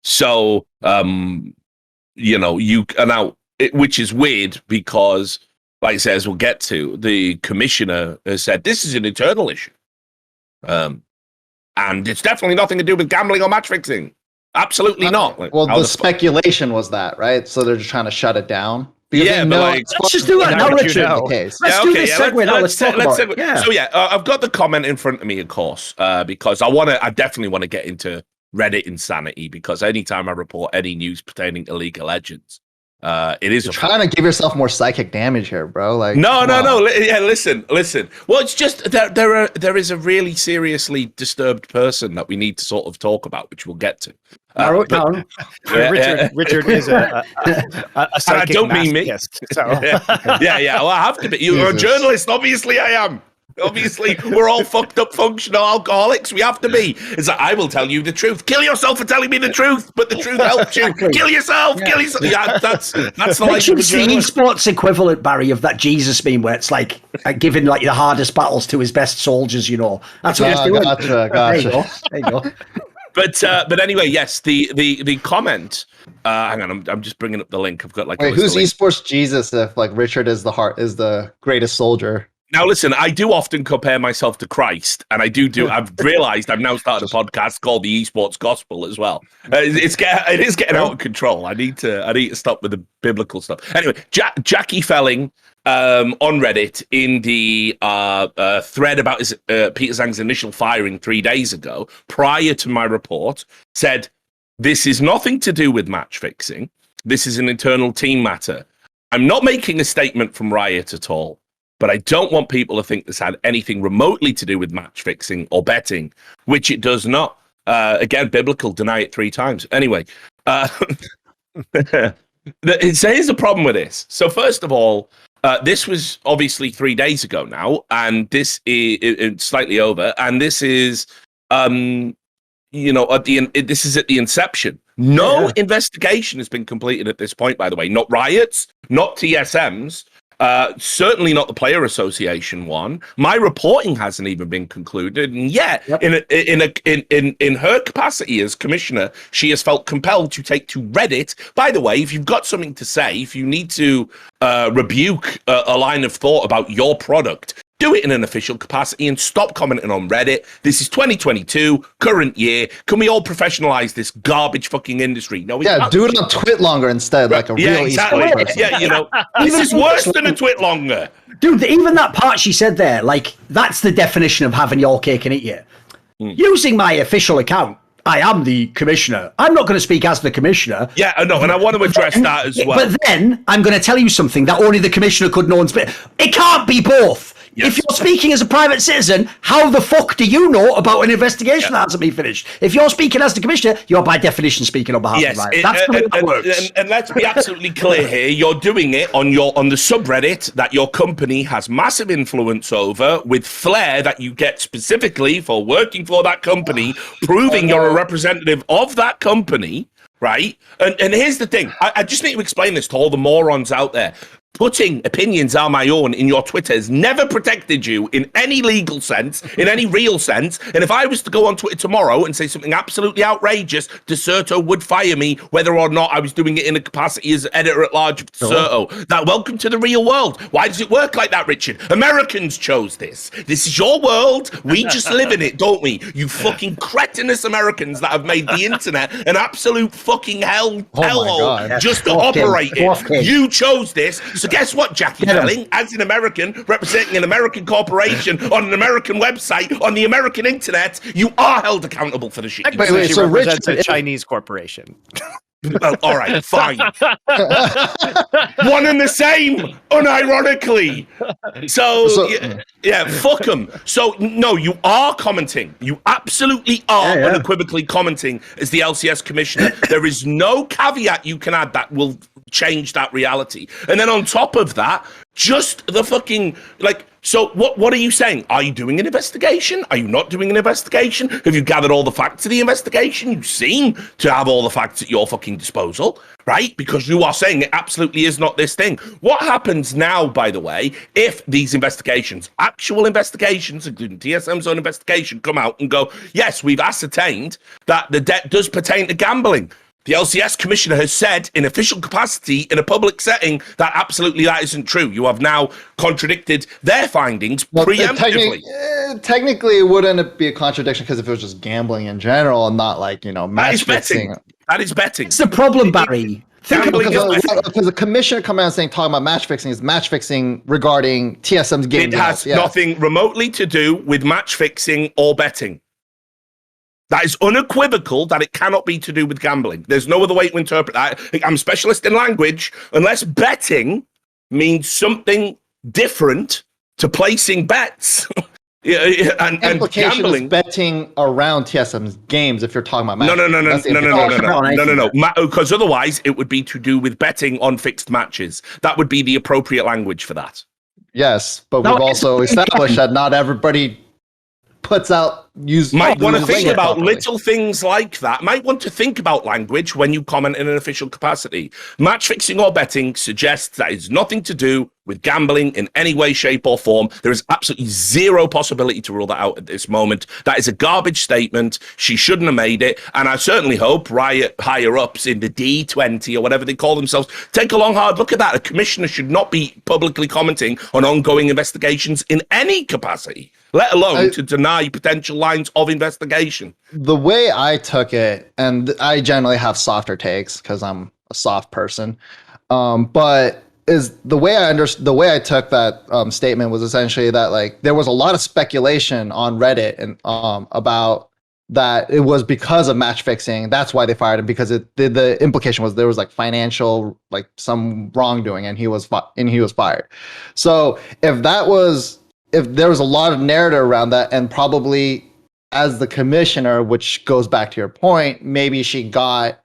So, you are now, which is weird because, like I say, as we'll get to, the commissioner has said this is an internal issue. And it's definitely nothing to do with gambling or match fixing. Absolutely not. Well, the speculation was that, right? So they're just trying to shut it down. Yeah, but let's just do that now, Richard. Let's do this segue now. Let's talk about it. Yeah. So I've got the comment in front of me, of course, because I definitely want to get into Reddit insanity, because anytime I report any news pertaining to League of Legends, it is You're trying to give yourself more psychic damage here, bro. Like no. Yeah, listen. Well, it's just there is a really seriously disturbed person that we need to sort of talk about, which we'll get to. Richard is a psychic. I don't mean me. So. Yeah. Well, I have to be. You're a journalist. Obviously, I am. Obviously, we're all fucked up functional alcoholics. We have to be. It's like, I will tell you the truth. Kill yourself for telling me the truth, but the truth helps you. Kill yourself. Yeah. Kill yourself. Yeah, that's the life of a journalist. It's the esports equivalent, Barry, of that Jesus meme where it's like giving like the hardest battles to his best soldiers. That's what he's doing. Gotcha. There you go. But anyway, yes, the comment. Hang on, I'm just bringing up the link. I've got like. Wait, who's esports Jesus if like Richard is the greatest soldier? Now, listen, I do often compare myself to Christ, and I've realized I've now started a podcast called the Esports Gospel as well. It is getting out of control. I need to stop with the biblical stuff. Anyway, Jackie Felling on Reddit in the thread about Peter Zhang's initial firing 3 days ago, prior to my report, said, "This is nothing to do with match fixing. This is an internal team matter. I'm not making a statement from Riot at all. But I don't want people to think this had anything remotely to do with match fixing or betting, which it does not. Again, biblical, deny it 3 times. Anyway, here's the problem with this. So first of all, this was obviously 3 days ago now, and this is slightly over, and this is, this is at the inception. No investigation has been completed at this point, by the way. Not riots, not TSMs. Certainly not the Player Association one. My reporting hasn't even been concluded, and yet, in her capacity as commissioner, she has felt compelled to take to Reddit. By the way, if you've got something to say, if you need to rebuke a line of thought about your product, do it in an official capacity and stop commenting on Reddit. This is 2022, current year. Can we all professionalize this garbage fucking industry? No, we can't. Do it on Twitlonger instead, like a real esports person. Yeah, this is worse than a Twitlonger. Dude, even that part she said there, like, that's the definition of having your cake and eat it. Using my official account, I am the commissioner. I'm not going to speak as the commissioner. Yeah, I know, and I want to address that as well. But then I'm going to tell you something that only the commissioner could know. It can't be both. Yes. If you're speaking as a private citizen, how the fuck do you know about an investigation that hasn't been finished? If you're speaking as the commissioner, you're by definition speaking on behalf of Riot. That's the way that works. And let's be absolutely clear here. You're doing it on the subreddit that your company has massive influence over, with flair that you get specifically for working for that company, proving you're a representative of that company, right? And here's the thing. I just need to explain this to all the morons out there. Putting opinions on my own in your Twitter has never protected you in any legal sense, in any real sense. And if I was to go on Twitter tomorrow and say something absolutely outrageous, Deserto would fire me, whether or not I was doing it in a capacity as editor-at-large of Deserto. That welcome to the real world. Why does it work like that, Richard? Americans chose this. This is your world. We just live in it, don't we? You fucking cretinous Americans that have made the internet an absolute fucking hellhole just to operate it. You chose this. So guess what, Jackie Felling, as an American representing an American corporation on an American website on the American internet, you are held accountable for the shit. Wait, so represents a Chinese corporation. Well, all right, fine. One and the same, unironically. So fuck them. So, no, you are commenting. You absolutely are unequivocally commenting as the LCS commissioner. There is no caveat you can add that will change that reality. And then on top of that, just the fucking, like, so what are you saying? Are you doing an investigation? Are you not doing an investigation? Have you gathered all the facts of the investigation? You seem to have all the facts at your fucking disposal, right? Because you are saying it absolutely is not this thing. What happens now, by the way, if these investigations, actual investigations, including TSM's own investigation, come out and go, yes, we've ascertained that the debt does pertain to gambling. The LCS commissioner has said in official capacity in a public setting that absolutely that isn't true. You have now contradicted their findings preemptively. Technically, it wouldn't be a contradiction because if it was just gambling in general and not like, match fixing. That is betting. It's the problem, Barry. Because the commissioner coming out and saying talking about match fixing is match fixing regarding TSM's game. It has nothing remotely to do with match fixing or betting. That is unequivocal that it cannot be to do with gambling. There's no other way to interpret that. I'm a specialist in language. Unless betting means something different to placing bets. and implication gambling. Is betting around TSM's games if you're talking about match. No. Because otherwise it would be to do with betting on fixed matches. That would be the appropriate language for that. Yes, but we've also established that not everybody puts out might want to think about little things like that. Might want to think about language when you comment in an official capacity. Match fixing or betting suggests that it's nothing to do with gambling in any way, shape, or form. There is absolutely zero possibility to rule that out at this moment. That is a garbage statement. She shouldn't have made it. And I certainly hope Riot higher-ups in the D20 or whatever they call themselves take a long, hard look at that. A commissioner should not be publicly commenting on ongoing investigations in any capacity, let alone to deny potential lines of investigation. The way I took it, and I generally have softer takes because I'm a soft person, but is the way I took that statement was essentially that like there was a lot of speculation on Reddit and about that it was because of match fixing. That's why they fired him, because the implication was there was like financial, like some wrongdoing, and he was fired. So if there was a lot of narrative around that, and probably as the commissioner, which goes back to your point, maybe she got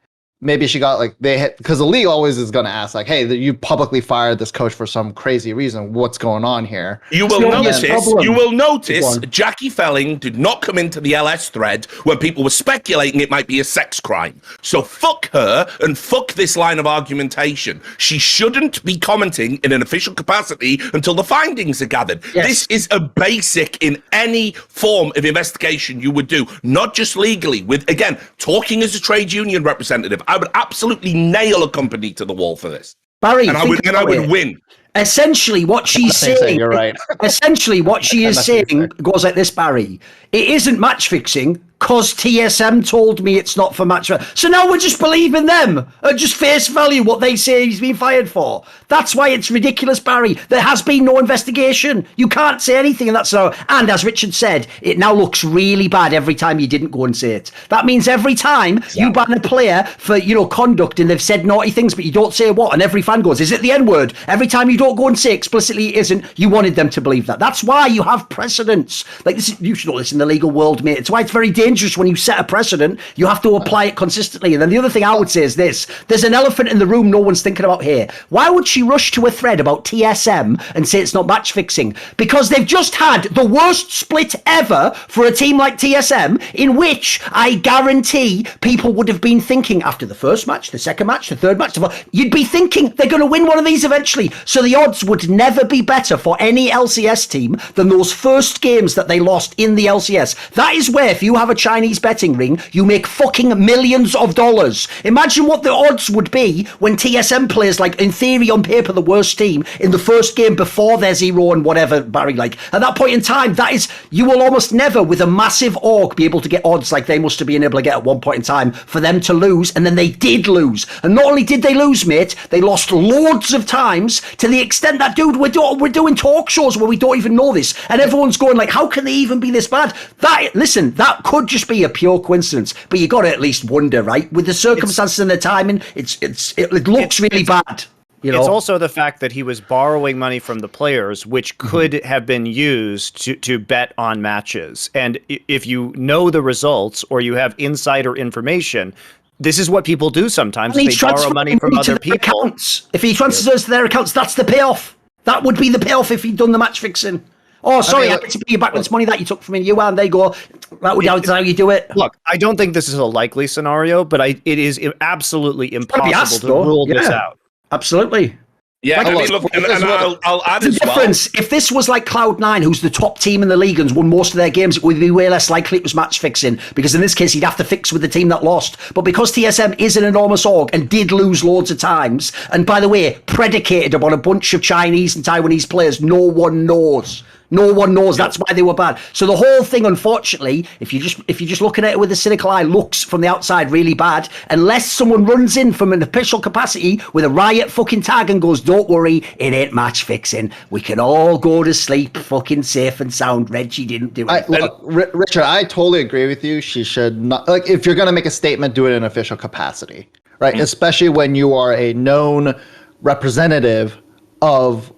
like because the league always is going to ask like, hey, you publicly fired this coach for some crazy reason. What's going on here? You will notice Jackie Felling did not come into the LS thread when people were speculating it might be a sex crime. So fuck her and fuck this line of argumentation. She shouldn't be commenting in an official capacity until the findings are gathered. Yes. This is a basic in any form of investigation you would do, not just legally. With, again, talking as a trade union representative, I would absolutely nail a company to the wall for this. Barry, and I would win. Essentially, what she's saying, you're right. Essentially, what she is saying goes like this, Barry. It isn't match fixing because TSM told me it's not for match fixing. So now we're just believing them at just face value what they say he's been fired for. That's why it's ridiculous, Barry. There has been no investigation. You can't say anything, and that's so. And as Richard said, it now looks really bad every time you didn't go and say it. That means every time you ban a player for conduct and they've said naughty things, but you don't say what, and every fan goes, "Is it the N-word?" Every time you don't go and say explicitly it isn't, you wanted them to believe that. That's why you have precedents. Like this, you should know this in the legal world, mate. It's why it's very dangerous when you set a precedent. You have to apply it consistently. And then the other thing I would say is this: there's an elephant in the room no one's thinking about here. Why would she rush to a thread about TSM and say it's not match fixing? Because they've just had the worst split ever for a team like TSM, in which I guarantee people would have been thinking after the first match, the second match, the third match, you'd be thinking they're going to win one of these eventually. So the odds would never be better for any LCS team than those first games that they lost in the LCS. That is where, if you have a Chinese betting ring, you make fucking millions of dollars. Imagine what the odds would be when TSM plays, like, in theory, on paper, the worst team in the first game before their 0 and whatever, Barry, like. At that point in time, that is, you will almost never, with a massive org, be able to get odds like they must have been able to get at one point in time for them to lose, and then they did lose. And not only did they lose, mate, they lost loads of times, to the extent that, dude, we're doing talk shows where we don't even know this, and everyone's going like, how can they even be this bad? That could just be a pure coincidence, but you got to at least wonder, right? With the circumstances and the timing, it looks really bad. It's also the fact that he was borrowing money from the players, which could have been used to bet on matches. And if you know the results or you have insider information, this is what people do sometimes. They borrow money from other people. Accounts. If he transfers to their accounts, that's the payoff. That would be the payoff if he'd done the match fixing. Oh, sorry, I had to pay you back this money that you took from me. You and they go, that's how you do it. Look, I don't think this is a likely scenario, but it is absolutely impossible to rule this out. Absolutely. Yeah, Like, I mean, look, and I'll add the as well. difference, if this was like Cloud9, who's the top team in the league and won most of their games, it would be way less likely it was match fixing, because in this case, he'd have to fix with the team that lost. But because TSM is an enormous org and did lose loads of times, and by the way, predicated upon a bunch of Chinese and Taiwanese players, no one knows. No one knows. That's why they were bad. So the whole thing, unfortunately, if you're just looking at it with a cynical eye, looks from the outside really bad. Unless someone runs in from an official capacity with a riot fucking tag and goes, "Don't worry, it ain't match fixing. We can all go to sleep, fucking safe and sound." Reggie didn't do it. Look, Richard, I totally agree with you. She should not, like, if you're gonna make a statement, do it in an official capacity, right? Especially when you are a known representative of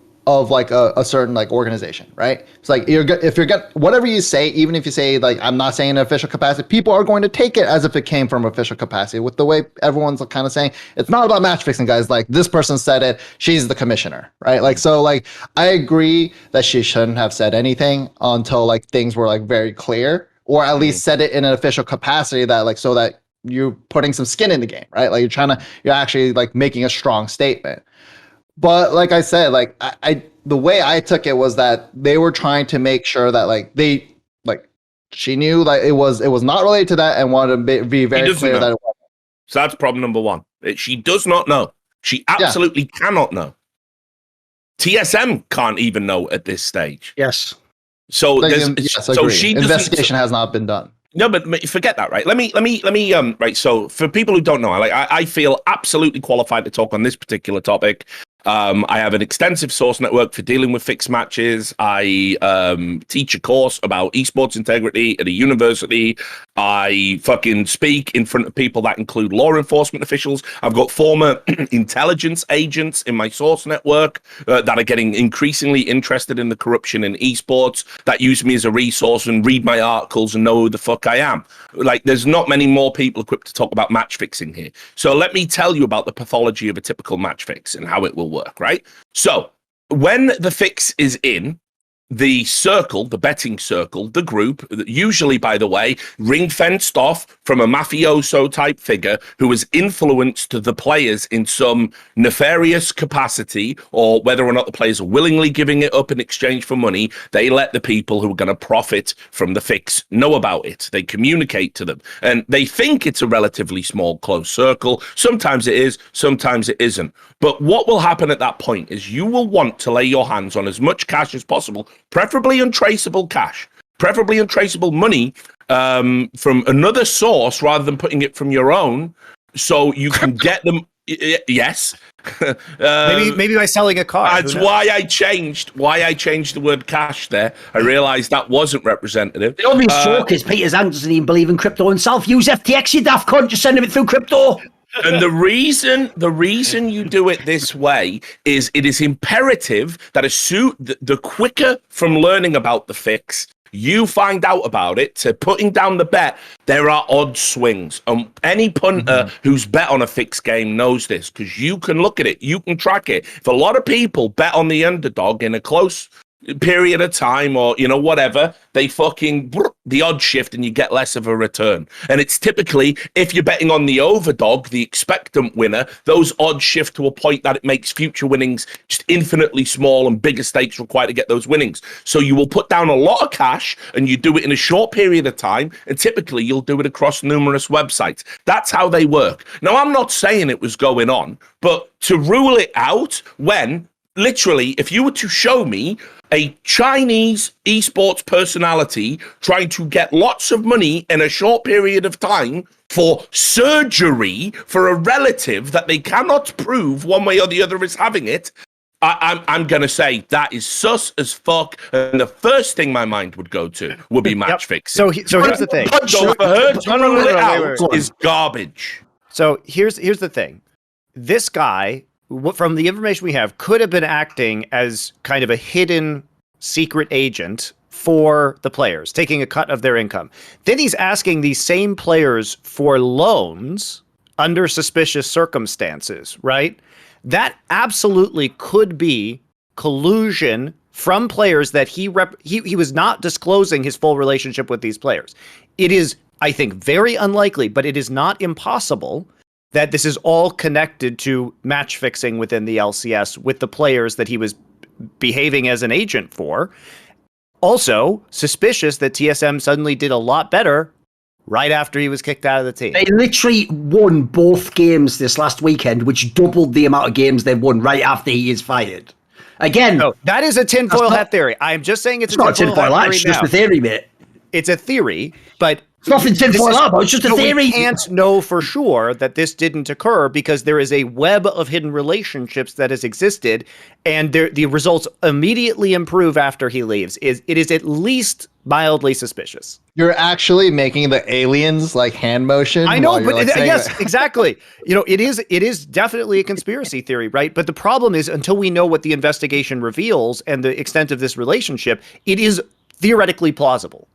like a certain like organization, right? It's like if you're gonna whatever you say, even if you say like I'm not saying in official capacity, people are going to take it as if it came from official capacity. With the way everyone's kind of saying it's not about match fixing, guys. Like this person said it, she's the commissioner, right? Like so, like I agree that she shouldn't have said anything until like things were like very clear, or at least said it in an official capacity that like so that you're putting some skin in the game, right? Like you're actually like making a strong statement. But like I said, like I the way I took it was that they were trying to make sure that like she knew like it was not related to that and wanted to be very clear that it wasn't. So that's problem number one. She does not know. She absolutely cannot know. TSM can't even know at this stage. Yes. So so she investigation has not been done. No, but forget that, right? Let me, right. So for people who don't know, I feel absolutely qualified to talk on this particular topic. I have an extensive source network for dealing with fixed matches. I teach a course about esports integrity at a university. I fucking speak in front of people that include law enforcement officials. I've got former intelligence agents in my source network that are getting increasingly interested in the corruption in esports, that use me as a resource and read my articles and know who the fuck I am. Like, there's not many more people equipped to talk about match fixing here. So let me tell you about the pathology of a typical match fix and how it will work, right? So when the fix is in, the circle, the betting circle, the group, usually, by the way, ring-fenced off from a mafioso type figure who has influenced the players in some nefarious capacity, or whether or not the players are willingly giving it up in exchange for money, they let the people who are going to profit from the fix know about it. They communicate to them, and they think it's a relatively small, close circle. Sometimes it is, sometimes it isn't. But what will happen at that point is you will want to lay your hands on as much cash as possible, preferably untraceable cash, preferably untraceable money from another source rather than putting it from your own, so you can get them. Yes. Maybe by selling a car. That's why I changed the word cash there. I realized that wasn't representative. The obvious joke is Peter's hand doesn't even believe in crypto himself. Use FTX, you daft cunt. Just send it through crypto. And the reason you do it this way is it is imperative that the quicker from learning about the fix you find out about it to putting down the bet, there are odd swings. Any punter who's bet on a fixed game knows this, because you can look at it, you can track it. If a lot of people bet on the underdog in a close period of time, or whatever, they fucking the odd shift and you get less of a return. And it's typically, if you're betting on the overdog, the expectant winner, those odds shift to a point that it makes future winnings just infinitely small and bigger stakes required to get those winnings. So you will put down a lot of cash and you do it in a short period of time, and typically you'll do it across numerous websites. That's how they work. Now, I'm not saying it was going on, but to rule it out when literally, if you were to show me a Chinese esports personality trying to get lots of money in a short period of time for surgery for a relative that they cannot prove one way or the other is having it, I'm going to say that is sus as fuck. And the first thing my mind would go to would be match fixing. So here's the thing. So for her to rule it out is garbage. So here's the thing. This guy, from the information we have, could have been acting as kind of a hidden secret agent for the players, taking a cut of their income. Then he's asking these same players for loans under suspicious circumstances, right? That absolutely could be collusion from players that he was not disclosing his full relationship with these players. It is, I think, very unlikely, but it is not impossible that this is all connected to match fixing within the LCS with the players that he was behaving as an agent for. Also, suspicious that TSM suddenly did a lot better right after he was kicked out of the team. They literally won both games this last weekend, which doubled the amount of games they've won right after he is fired. Again, No, that is a tinfoil hat theory. I'm just saying it's not a tinfoil hat. It's just a theory, mate. It's a theory, but it's nothing tinfoil hat, but it's just a theory. We can't know for sure that this didn't occur because there is a web of hidden relationships that has existed, and the results immediately improve after he leaves. It is at least mildly suspicious. You're actually making the aliens like hand motion. I know, but like yes, exactly. It is definitely a conspiracy theory, right? But the problem is, until we know what the investigation reveals and the extent of this relationship, it is theoretically plausible.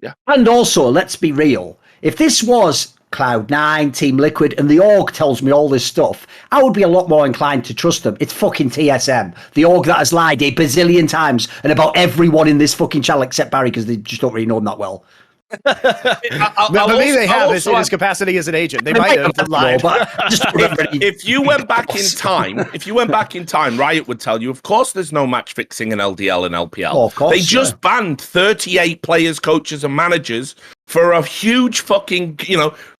Yeah. And also, let's be real. If this was Cloud9, Team Liquid, and the org tells me all this stuff, I would be a lot more inclined to trust them. It's fucking TSM. The org that has lied a bazillion times and about everyone in this fucking channel except Barry, because they just don't really know him that well. Maybe they have in his capacity as an agent. They might have lied. If you went back in time, Riot would tell you, of course, there's no match fixing in LDL and LPL. Oh, of course, they just banned 38 players, coaches, and managers for a huge fucking,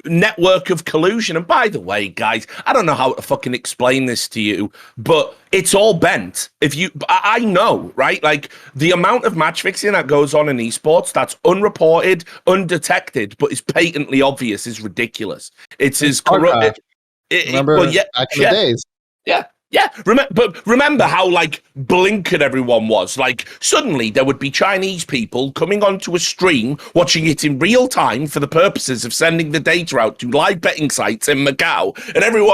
network of collusion. And by the way, guys, I don't know how to fucking explain this to you, but it's all bent. I know, right? Like the amount of match fixing that goes on in esports that's unreported, undetected, but is patently obvious is ridiculous. It's as corrupt. Remember back in the days. Yeah. Yeah, but remember how blinkered everyone was. Suddenly there would be Chinese people coming onto a stream, watching it in real time for the purposes of sending the data out to live betting sites in Macau,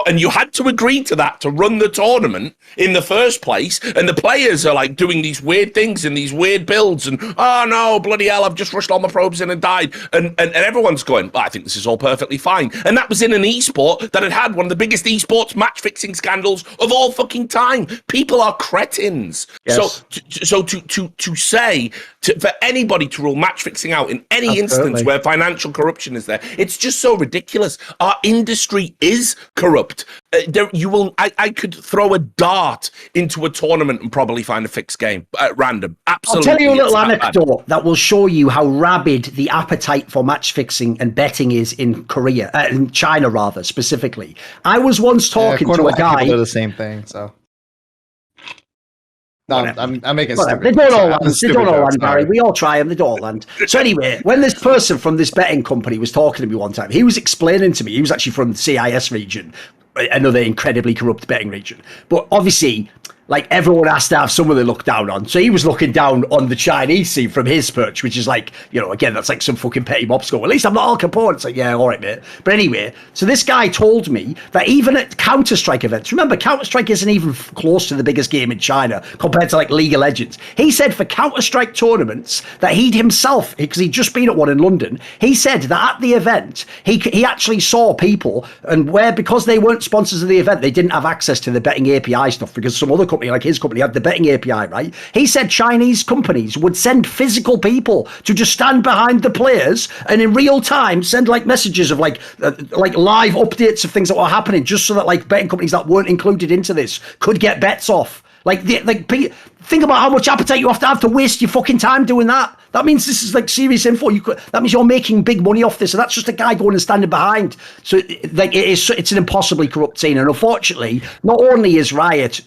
and you had to agree to that to run the tournament in the first place. And the players are doing these weird things and these weird builds, and oh no, bloody hell, I've just rushed all my probes in and died, and everyone's going, I think this is all perfectly fine. And that was in an esport that had one of the biggest esports match fixing scandals of all fucking time. People are cretins. Yes. So to say for anybody to rule match fixing out in any instance where financial corruption is there, it's just so ridiculous. Our industry is corrupt. I could throw a dart into a tournament and probably find a fixed game at random. Absolutely. I'll tell you a little anecdote that will show you how rabid the appetite for match fixing and betting is in Korea, in China rather specifically. I was once talking to a guy. People do the same thing. So, no, I'm making stupid. They don't all land. They don't all land, Barry. We all try them. They don't all land. So anyway, when this person from this betting company was talking to me one time, he was explaining to me. He was actually from the CIS region, another incredibly corrupt betting region. But obviously, everyone has to have someone they look down on. So he was looking down on the Chinese scene from his perch, which is again, that's some fucking petty mob score. At least I'm not Al Capone. It's yeah, all right, mate. But anyway, so this guy told me that even at Counter-Strike events, remember, Counter-Strike isn't even close to the biggest game in China compared to League of Legends. He said for Counter-Strike tournaments that he'd himself, because he'd just been at one in London, he said that at the event, he actually saw people, and because they weren't sponsors of the event, they didn't have access to the betting API stuff because some other company, like his company, had the betting API, right? He said Chinese companies would send physical people to just stand behind the players and in real time send messages of live updates of things that were happening, just so that betting companies that weren't included into this could get bets off. Think about how much appetite you have to waste your fucking time doing that. That means this is serious info. That means you're making big money off this, and that's just a guy going and standing behind. So it's an impossibly corrupt scene, and unfortunately, not only is Riot,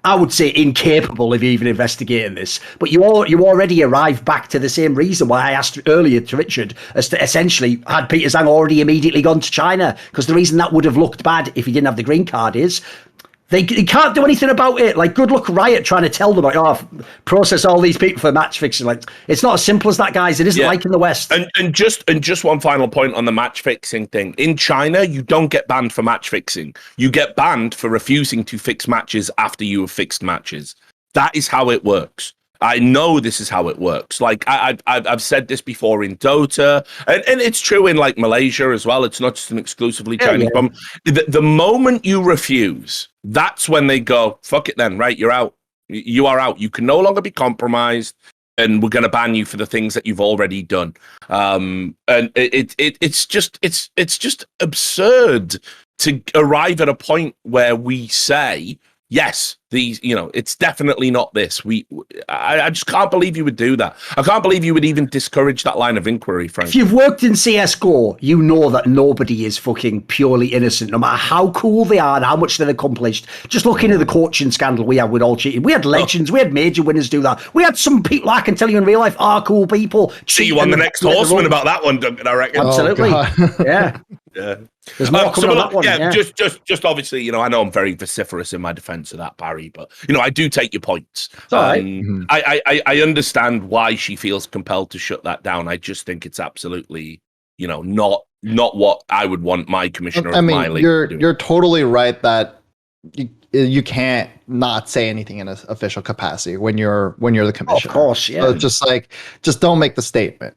I would say, incapable of even investigating this, but you already arrive back to the same reason why I asked earlier to Richard as to essentially had Peter Zhang already immediately gone to China, because the reason that would have looked bad if he didn't have the green card is they can't do anything about it. Good luck Riot trying to tell them, process all these people for match fixing. It's not as simple as that, guys. It isn't like in the West. And just one final point on the match fixing thing. In China, you don't get banned for match fixing. You get banned for refusing to fix matches after you have fixed matches. That is how it works. I know this is how it works. I've said this before in Dota, and it's true in Malaysia as well. It's not just an exclusively Chinese problem. The moment you refuse, that's when they go, fuck it then, right? You're out. You are out. You can no longer be compromised, and we're going to ban you for the things that you've already done. And it's just absurd to arrive at a point where we say, yes, these, it's definitely not this. I just can't believe you would do that. I can't believe you would even discourage that line of inquiry, frankly. If you've worked in CSGO, you know that nobody is fucking purely innocent, no matter how cool they are and how much they've accomplished. Just looking at the coaching scandal we had with all cheating. We had legends, we had major winners do that. We had some people, I can tell you in real life, are cool people. See you on the next Horseman about that one, Duncan, I reckon. Absolutely. Yeah. Yeah. There's more coming on that one. Yeah. Just obviously, I know I'm very vociferous in my defense of that, Barry, but I do take your points. It's all right. I understand why she feels compelled to shut that down. I just think it's absolutely, not what I would want my commissioner. I mean, you're totally right that you can't not say anything in an official capacity when you're the commissioner. Of course, yeah. So just don't make the statement.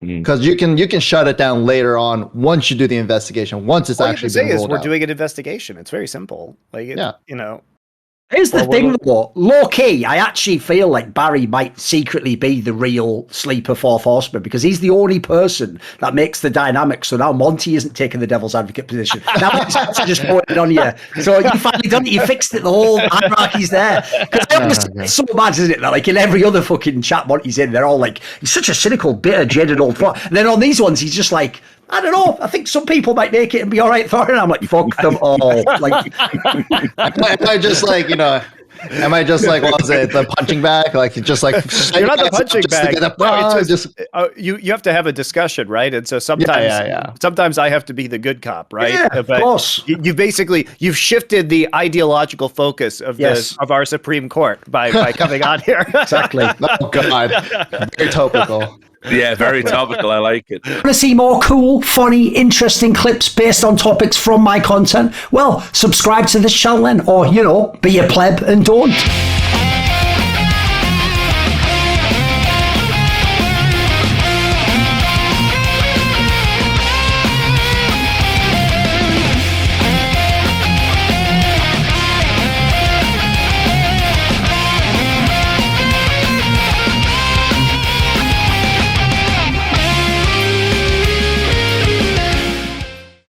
Because you can shut it down later on once you do the investigation. Once it's actually been rolled out. We're doing an investigation. It's very simple. Here's the thing, though. Low key, I actually feel like Barry might secretly be the real sleeper fourth horseman because he's the only person that makes the dynamic. So now Monte isn't taking the devil's advocate position. Now it's just pointed on you. So you finally done it. You fixed it. The whole hierarchy's there. Because it's so bad, isn't it? That like in every other fucking chat Monte's in, they're all like, he's such a cynical, bitter, jaded old fuck. And then on these ones, he's just like, I don't know. I think some people might make it and be all right, Thorin. I'm like, fuck them all. Like, am I just like, what was it, the punching bag? Like, just like you're not the punching bag. You have to have a discussion, right? And so sometimes I have to be the good cop, right? Yeah, of course. You've shifted the ideological focus of of our Supreme Court by coming on here. Exactly. Oh God, very topical. Yeah, very topical. I like it. Want to see more cool, funny, interesting clips based on topics from my content? Well, subscribe to this channel then, or, be a pleb and don't.